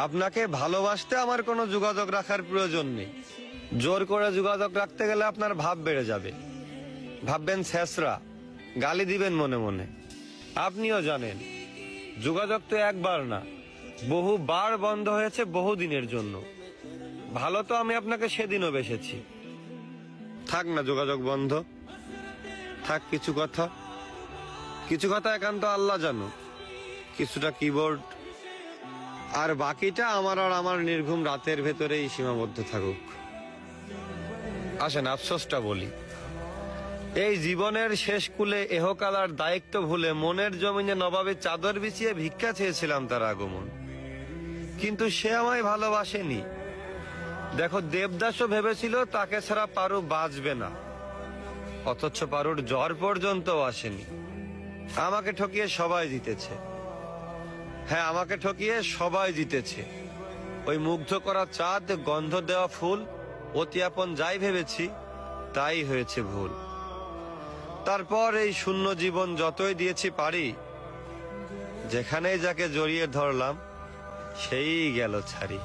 আপনাকে ভালোবাসতে আমার কোনো যোগাযোগ রাখার প্রয়োজন নেই। জোর করে যোগাযোগ রাখতে গেলে আপনার ভাব বেড়ে যাবে, ভাববেন ছেঁচড়া, গালি দিবেন মনে মনে। আপনিও জানেন যোগাযোগ তো একবার না, বহুবার বন্ধ হয়েছে বহুদিনের জন্য। ভালো তো আমি আপনাকে সেদিনও বেসেছি। থাক না যোগাযোগ বন্ধ, থাক কিছু কথা একান্ত আল্লাহ জানো, কিছুটা কিবোর্ড, আর বাকিটা আমার আর আমার নির্ঘুম রাতের ভেতরেই সীমাবদ্ধ থাকুক। আসেন আফসোসটা বলি, এই জীবনের শেষ কুলে এহকালার দায়িত্ব ভুলে মনের জমিনে নবাবে চাদর বিছিয়ে ভিক্ষা চেয়েছিলাম তার আগমন, কিন্তু সে আমায় ভালোবাসেনি। দেখো দেবদাসও ভেবেছিল তাকে ছাড়া পারু বাঁচবে না, অথচ পারুর জ্বর পর্যন্ত আসেনি। আমাকে ঠকিয়ে সবাই জিতেছে, হ্যাঁ আমাকে ঠকিয়ে সবাই জিতেছে। ওই মুগ্ধ করা চাঁদ, গন্ধ দেওয়া ফুল, অতি আপন যাই ভেবেছি তাই হয়েছে ভুল। তারপর এই শূন্য জীবন যতই দিয়েছি পারি, যেখানেই যাকে জড়িয়ে ধরলাম সেই গেল ছাড়ি।